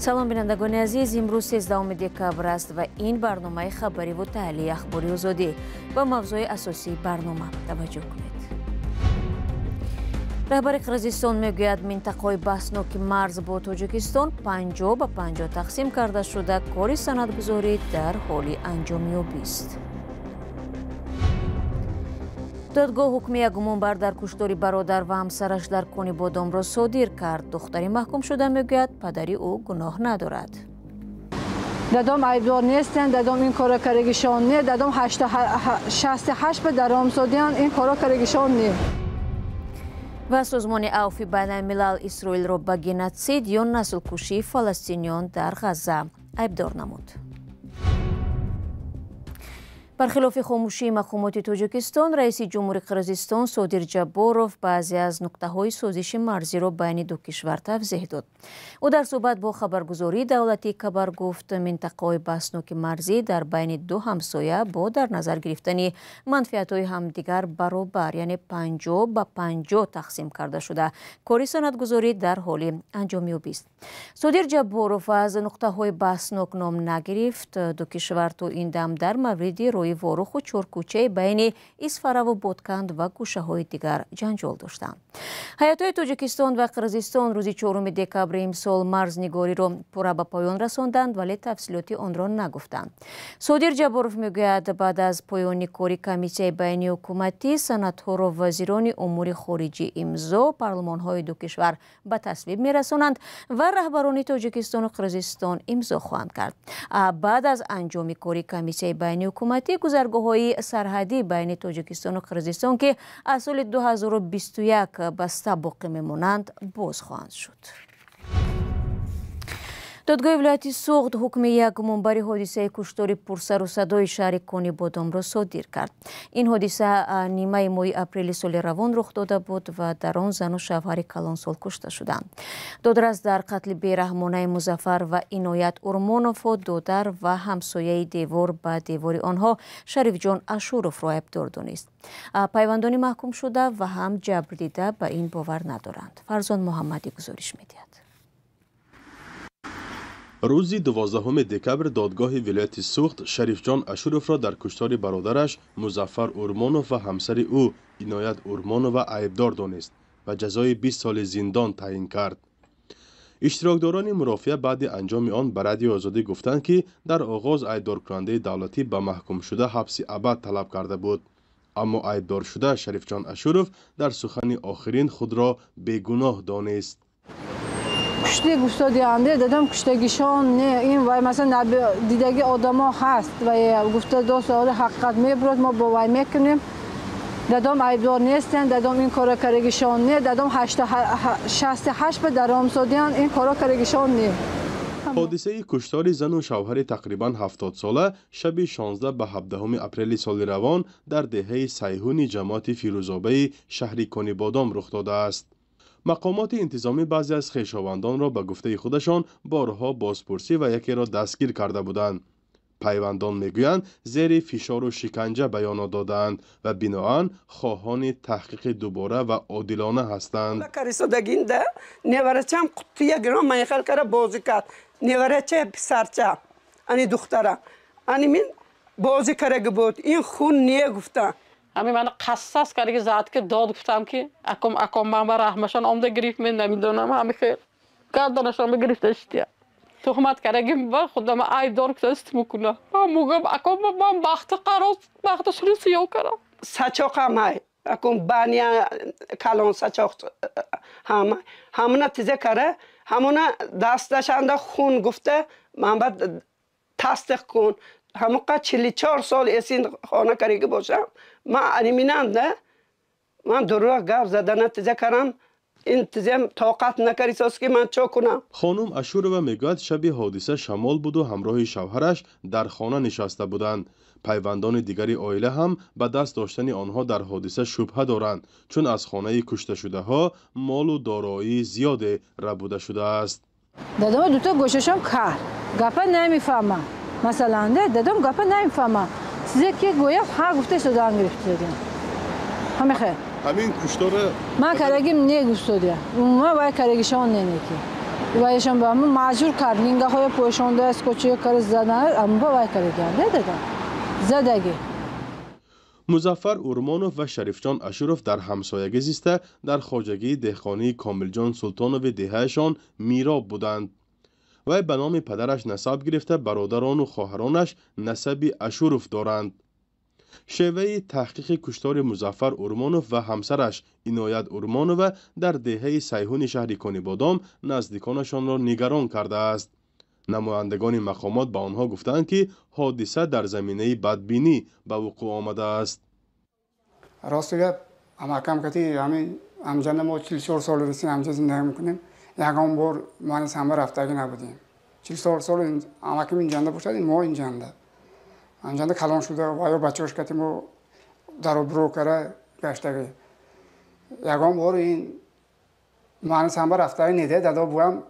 салом бинандагони азиз, имрӯз 13 декабр аст ва ин барномаи хабариву таҳлили ахбори озодӣ. ба мавзӯи асосии барнома таваҷҷӯҳ кунед. раҳбари Қирғизистон мегӯяд минтақаҳои баҳсноки марз бо Тоҷикистон 50 ба 50 тақсим карда шуда, кори санадгузорӣ дар ҳоли анҷомёбист. додгоҳ ҳукми як гумонбар дар куштори бародар ва ҳамсараш дар кони бодомро содир кард. духтари маҳкум шуда мегӯяд падари ӯ гуноҳ надорад. дадом айбдор нестен, дадом ин кора карегишон не, дадом 68 ба даромсодиан ин кора карегишон не. ва созмони авфи байналмилал Исроилро ба геноцид ё наслкушии фаластиниён дар Ғазза айбдор намуд. бархилофи хомӯшии мақомоти Тоҷикистон, раиси ҷумҳури Қирғизистон Содир Ҷабборов баъзе аз нуқтаҳои созиши марзиро байни ду кишвар тавзеҳ дод. ӯ дар суҳбат бо хабаргузории давлатии Кабар гуфт, минтақаҳои баҳсноки марзӣ дар байни ду ҳамсоя бо дар назар гирифтани манфиатҳои ҳамдигар баробар, яъне 50 ба 50 тақсим карда шуда, кори санадгузорӣ дар ҳоли анҷомёбист. Содир Ҷабборов аз нуқтаҳои баҳснок ном нагирифт. ду кишвар то ин дам дар мавриди роҳи воруху чоркӯчаи байни Исфараву Ботканд ва гӯшаҳои дигар ҷанҷол доштанд. ҳаятҳои Тоҷикистон ва Қирғизистон рӯзи 4 декабри имсол марзнигориро пурра ба поён расонданд, вале тафсилоти онро нагуфтанд. Содир Ҷабборов мегӯяд, баъд аз поёни кори комиссияи байни ҳукуматӣ санадҳоро вазирони умури хориҷӣ имзо, парлумонҳои ду кишвар ба тасвиб мерасонанд ва раҳбарони Тоҷикистону Қирғизистон имзо хоҳанд кард. баъд аз анҷоми кори комиссияи байни ҳукуматӣ, гузаргоҳҳои сарҳадӣ байни Тоҷикистону Қирғизистон ки аз соли 2021 баста боқӣ мемонанд, боз хоҳанд шуд. додгоҳи вилояти Суғд ҳукми як гумонбари ҳодисаи куштори пурсару садои шаҳри Кони Бодомро содир кард. ин ҳодиса нимаи моҳи апрели соли равон рух дода буд ва дар он зану шавҳари калонсол кушта шуданд. додарас дар қатли бераҳмонаи Музаффар ва Иноят Урмоновҳо додар ва ҳамсояи девор ба девори онҳо Шарифҷон Ашуровро айбдор донист. пайвандони маҳкум шуда ва ҳам ҷабрдида ба ин бовар надоранд. Фарзон Муҳаммадӣ гузориш медиҳад. рӯзи 12 декабр додгоҳи вилояти Суғд Шарифҷон Ашуровро дар куштори бародараш Музаффар Урмонов ва ҳамсари ӯ Иноят Урмонова айбдор донист ва ҷазои 20 соли зиндон таъин кард. иштирокдорони мурофиа баъди анҷоми он ба Радиои Озодӣ гуфтанд, ки дар оғоз айбдоркунандаи давлатӣ ба маҳкумшуда ҳабси абад талаб карда буд. аммо айбдоршуда Шарифҷон Ашуров дар сухани охирин худро бегуноҳ донист. кушти гуфтодианде дадам куштагишон не, ин вай масалан дидаги одамо ҳаст ва гуфта до суоли ҳақиқат мебурад, мо бо вай мекунем. дадом айбдор нестен, дадом ин кора карегишон не, дадом 68 ба даромсодиан ин кора карегишон не. ҳодисаи куштори зану шавҳари тақрибан 70 сола шаби 16 ба 17 апрели соли равон дар деҳаи сайҳуни ҷамоати Фирӯзобаи шаҳри Кони Бодом рух додааст. мақомоти интизомӣ баъзе аз хешовандонро ба гуфтаи худашон борҳо бозпурсӣ ва якеро дастгир карда буданд. пайвандон мегӯянд, зери фишору шиканҷа баёнот додаанд ва биноан хоҳони таҳқиқи дубора ва одилона ҳастанд. карисодагинда неварачам қуттия гиром майхал кара бозӣ кард. неварача писарча ани духтара ани мин бозӣ караги буд. ин хун не гуфта. همین من قصص کاری زاد که داد گفتم که اکم من بر رحمشان آمده گریف من نمیدونم همین خیر گردنشان بگریفت اشتیا تهمت کردیم و خودم عیب دار که است میکنه من میگم اکم من وقت قرار وقت شروع سیاه کردم سچاق همه اکم بانیا کلان سچاق همونا تیزه کرده همونا دستشان ده خون گفته من بعد تصدیق کن همونقدر 44 سال اسین خانه کاریگی باشم من انیمیننده من دروغ گپ زدن نتیجه کردم این تیزه طاقت نکردی ساز که من چا کنم. خانم اشورова میگوید شب حادثه شمال بود و همراه شوهرش در خانه نشسته بودند. پیوندان دیگری عائله هم به دست داشتن آنها در حادثه شبهه دارند، چون از خانه کشته شده ها مال و دارایی زیاد ربوده شده است. دادم دوتا گوششم کار گپا نمیفهمم. مثلا دادم گپا نمیفهمم. چیزی که گویم ها گفته شدن گرفتیم. همین خیر. همین کشتار من کارگیم نگوش دادم. ما باید کارگیشان نمیکنیم. و ایشان به همون مجبور کرد نینگه های پوشانده از کوچه کار زدن اما با وای کاری کرده دادم زدگی. مظفر اورمانوف و شریفجان اشوروف در همسایگی زیسته در خواجگی دهقانی کاملجان سلطانوف دههشان میراب بودند. وی به نام پدرش نسب گرفته برادران و خواهرانش نسبی اشوروف دارند. شیوه تحقیق کشتار مظفر اورمانوف و همسرش عنایت اورمانوف در دهه سیهون شهر کنیبادام نزدیکانشان را نگران کرده است. نمایندگان مقامات به آنها گفتند که حادثه در زمینه بدبینی به وقوع آمده است. راست گپ اماکم کتی همین همجان ما 44 سال رسیم همجا زندگی میکنیم یکم بار ما از همه رفتگی نبودیم 44 سال اماکم این جنده باشد ما این جنده همجنده کلان شده و یا بچه‌اش کتی ما در برو کرده گشتگی یکم بار این ما از همه رفتگی نیده دادا بوام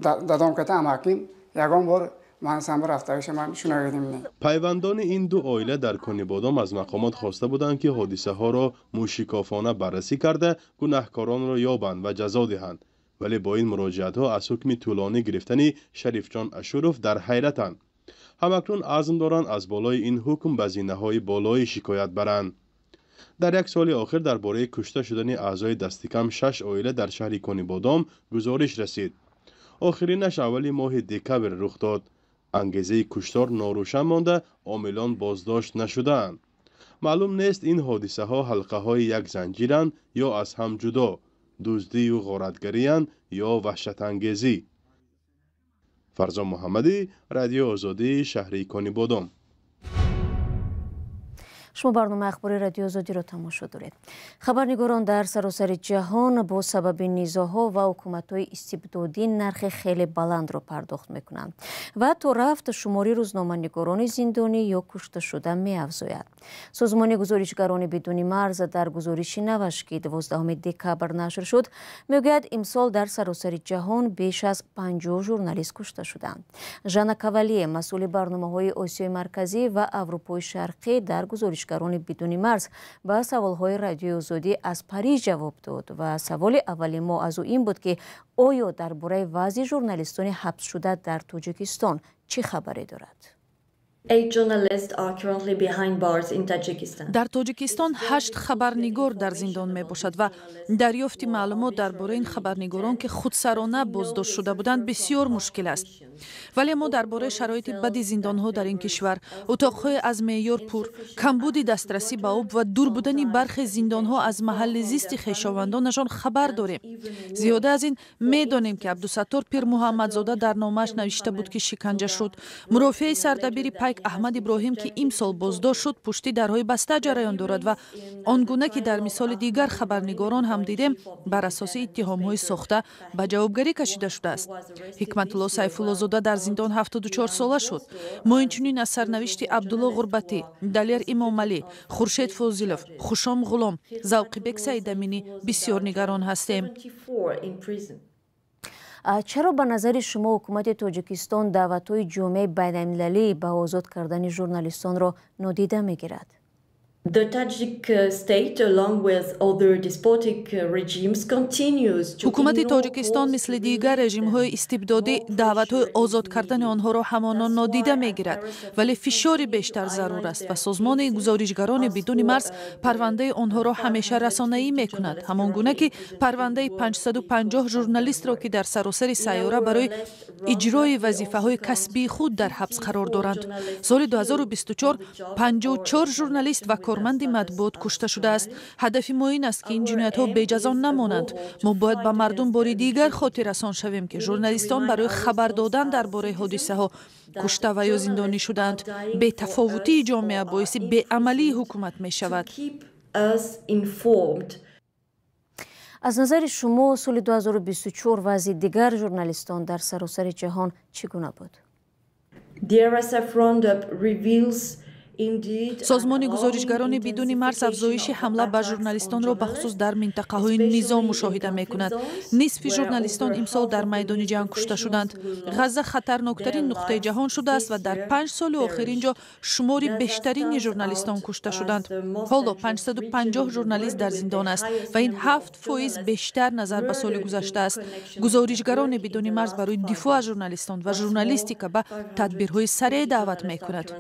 دادام کتی اماکم یکم بار من سم رفتگیش من شنیدیم. پیوندان این دو عائله در کنیبادام از مقامات خواسته بودند که حادثه ها را موشکافانه بررسی کرده گناهکاران را یابند و جزا دهند، ولی با این مراجعت ها از حکم طولانی گرفتن شریفجان اشوروف در حیرتند. همکنون عزم دارند از بالای این حکم به زینه‌های بالای شکایت برند. در یک سال آخر درباره کشته شدن اعضای دست کم 6 عائله در شهر کنیبادام گزارش رسید. آخرینش اولی ماه دکبر رخ داد. انگیزه کشتار ناروشن مانده، عاملان بازداشت نشدند. معلوم نیست این حادثه ها حلقه های یک زنجیرند یا از هم جدا، دزدی و غارتگری یا وحشت انگیزی. فرزان محمدی، رادیو آزادی، شهر کنیبادام. شما برنامه اخباری رادیو آزادی را تماشا دارید. خبرنگاران در سراسر جهان با سبب نیزاها و حکومت‌های استبدادی نرخ خیلی بلند را پرداخت می‌کنند و تا رفت شماری روزنامه‌نگاران زندانی یا کشته شده می‌افزاید. سازمان گزارشگران بدون مرز در گزارشی نوشت که 12 دکبر نشر شد میگوید امسال در سراسر جهان بیش از 50 ژورنالیست کشته شدند. ژانا کاوالیه مسئول برنامه‌های آسیای مرکزی و اروپای شرقی در گزارشگران بدون مرز با سوالهای رادیو آزادی از پاریس جواب داد و سوال اولی ما از او این بود که آیا درباره وضع ژورنالیستان حبس شده در تاجیکستان چه خبری دارد؟ در تاجیکستان 8 خبرنگار در زندان می باشد و دریافت معلومات درباره این خبرنگاران که خودسرانه بازداشت شده بودند بسیار مشکل است. ولی ما درباره شرایط بد زندان‌ها در این کشور، اتاق‌های از معیار پور، کمبود دسترسی به آب و دور بودن برخی زندان‌ها از محل زیست خویشاوندانشان خبر داریم. زیاده از این می‌دانیم که عبدالستار پیر محمدزاده در نامش نوشته بود که شکنجه شد. مرافع سردبیر پیک احمد ابراهیم که امسال بازداشت شد پشتی درهای بسته جریان دارد و آنگونه که در مثال دیگر خبرنگاران هم دیدیم بر اساس اتهام‌های ساخته به جوابگری کشیده شده است. حکمت الله سیف الله زاده در زندان 74 ساله شد. ما اینچنین از سرنوشت عبدالله غربتی، دلیر امام علی، خورشید فوزیلوف، خوشام غلام، ذوقی‌بک سیدامینی بسیار نگران هستیم. چرا به نظر شما حکومت تاجیکستان دعوت‌های جامعه بین‌المللی به آزاد کردن ژورنالیستان را نادیده می‌گیرد؟ حکومت تاجیکستان مثل دیگر رژیم‌های استبدادی دعوت‌های آزاد کردن آنها را همانان نادیده می‌گیرد، ولی فشار بیشتر ضرور است و سازمان گزارشگران بدون مرز پرونده آنها را همیشه رسانه‌ای می‌کند، همانگونه که پرونده 550 ژورنالیست را که در سراسر سیاره برای اجرای وظیفه‌های کسبی خود در حبس قرار دارند. سال 2024 54 ژورنالیست و کارمند مطبوعات کشته شده است. هدف ما این است که این جنایت‌ها بی‌جزا نمانند. ما باید به مردم بار دیگر خاطر رسان شویم که ژورنالیستان برای خبر دادن درباره حادثه‌ها کشته و یا زندانی شدند. بی‌تفاوتی جامعه باعث بی‌عملی حکومت می‌شود. از نظر شما سال 2024 وضع دیگر ژورنالیستان در سراسر جهان چگونه بود؟ سازمان گزارشگران بدون مرز افزایش حمله به ژورنالیستان را بخصوص در منطقه‌های نظام مشاهده می‌کند. نصف ژورنالیستان امسال در میدان جنگ کشته شدند. غزه خطرناکترین نقطه جهان شده است و در 5 سال اخیر اینجا شمار بیشترین ژورنالیستان کشته شدند. حالا 550 ژورنالیست در زندان است و این 7% بیشتر نظر به سال گذشته است. گزارشگران بدون مرز برای دفاع از ژورنالیستان و ژورنالیستیک به تدبیرهای سریع دعوت می‌کند.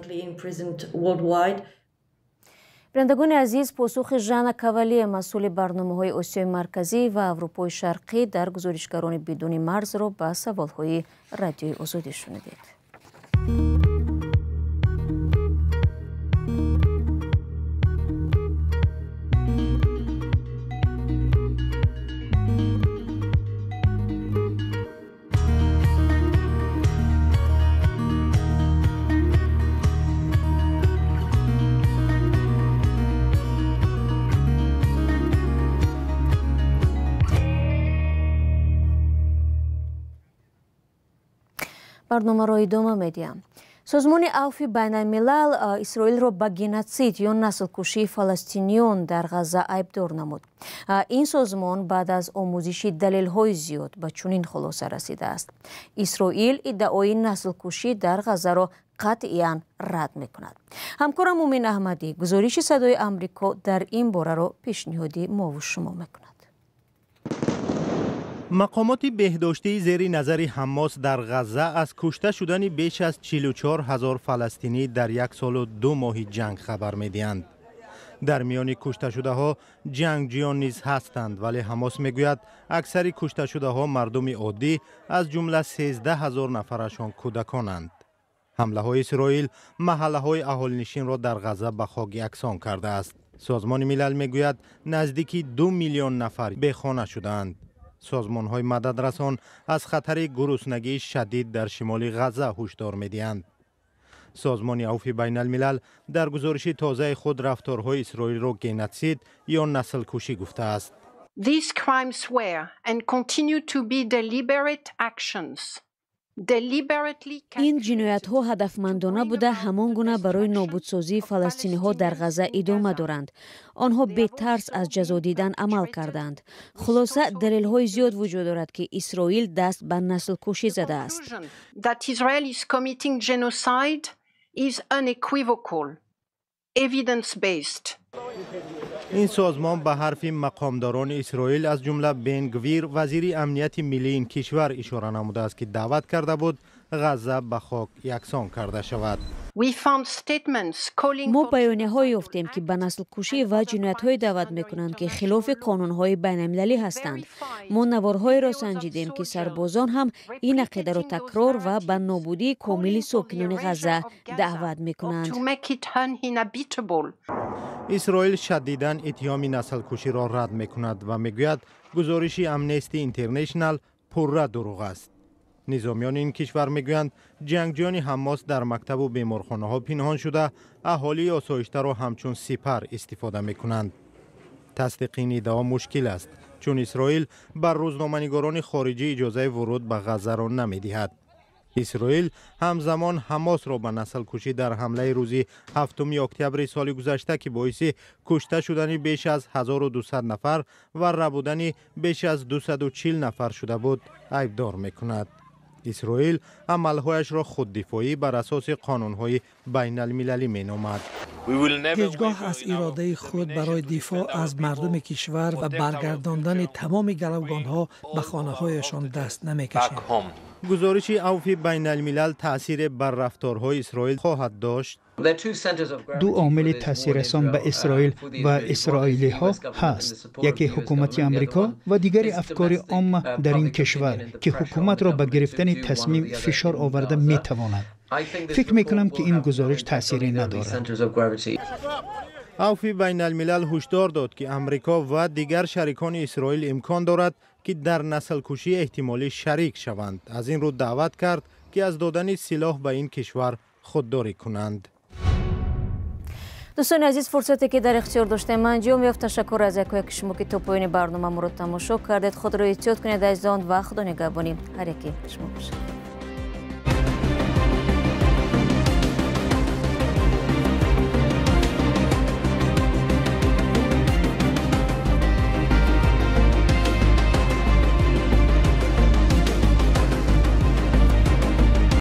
برندگان عزیز، پاسخ ژان کاوالی مسئول برنامه‌های آسیای مرکزی و اروپای شرقی در گزارشگران بدون مرز را به سوال‌های رادیوی آزادی شنیدید. برنامه را ادامه می‌دهیم. سازمان عفو بین الملل اسرائیل را به گنوسید یا نسل کشی فلسطینیان در غزه عیبدار نمود. این سازمان بعد از آموزش دلیل‌های زیاد به چنین خلاصه رسیده است. اسرائیل ادعای نسل کشی در غزه را قطعاً رد می‌کند. همکارم مومن احمدی گزارش صدای آمریکا در این باره را پیشنهادی ما و شما می‌کند. مقامات بهداشتی زیر نظر حماس در غزه از کشته شدن بیش از 44,000 فلسطینی در 1 سال و 2 ماه جنگ خبر می‌دهند. در میان کشته شده ها جنگجویان نیز هستند، ولی حماس میگوید اکثر کشته شده ها مردم عادی از جمله 13,000 نفرشان کودکانند. حمله های اسرائیل محله های اهالینشین را در غزه به خاک یکسان کرده است. سازمان ملل میگوید نزدیکی 2 میلیون نفر بیخانه شدند. سازمان های مدد رسان از خطر گرسنگی شدید در شمال غزه هشدار می‌دهند. سازمان عفو بین الملل در گزارش تازه خود رفتارهای اسرائیل را گنوسید یا نسل کشی گفته است. These crimes were and continue to be deliberate actions. این جنایت ها هدفمندانه بوده، همان گونه برای نابودسازی فلسطینی ها در غزه ادامه دارند. آنها بی ترس از جزا دیدن عمل کردند. خلاصه دلیل های زیاد وجود دارد که اسرائیل دست به نسل کشی زده است. That Israel is committing genocide is unequivocal, evidence-based. این سازمان به حرف مقامداران اسرائیل از جمله بن گویر وزیر امنیت ملی این کشور اشاره نموده است که دعوت کرده بود غزه به خاک یکسان کرده شود. ما بیانیه های یافتیم که به نسل کشی و جنایت های دعوت میکنند که خلاف قانون های بین المللی هستند. ما نوارهای را سنجیدیم که سربازان هم این عقیده را تکرار و به نابودی کامل ساکنان غزه دعوت میکنند. اسرائیل شدیداً اتهام نسل کشی را رد میکند و میگوید گزارش امنستی اینترنشنال پررو دروغ است. نظامیان این کشور میگویند جنگجویان حماس در مکتب و بیمارخانه ها پنهان شده اهالی آسایشته را همچون سپر استفاده میکنند. تصدیق این ادعا مشکل است چون اسرائیل بر روزنامه‌نگاران خارجی اجازه ورود به غزه را نمیدهد. اسرائیل همزمان حماس را به نسل کشی در حمله روزی 7 اکتبر سال گذشته که باعث کشته شدن بیش از 1200 نفر و ربودن بیش از 240 نفر شده بود عیبدار میکند. اسرائیل عملهایش را خوددفاعی بر اساس قانونهای بین المللی مینامد. هیچگاه از اراده خود برای دفاع از مردم کشور و برگرداندن تمام گروگانها به خانه‌هایشان دست نمی‌کشیم. گزارش عفو بین الملل تأثیر بر رفتارهای اسرائیل خواهد داشت. دو عامل تاثیررسان به اسرائیل و اسرائیلی ها هست، یکی حکومت امریکا و دیگری افکار عام در این کشور که حکومت را به گرفتن تصمیم فشار آورده می تواند. فکر می کنم که این گزارش تأثیری ندارد. عفو بین الملل هشدار داد که امریکا و دیگر شریکان اسرائیل امکان دارد که در نسل کشی احتمالی شریک شوند. از این رو دعوت کرد که از دادن سلاح به این کشور خودداری کنند. دوستان عزیز، فرصتی که در اختیار داشتیم انجام یافت. تشکر از یک شما که تا پایان برنامه ما را تماشا کردید. خود را احتیاط کنید عزیزان و خدا نگهبانی هر یکی شما باشد.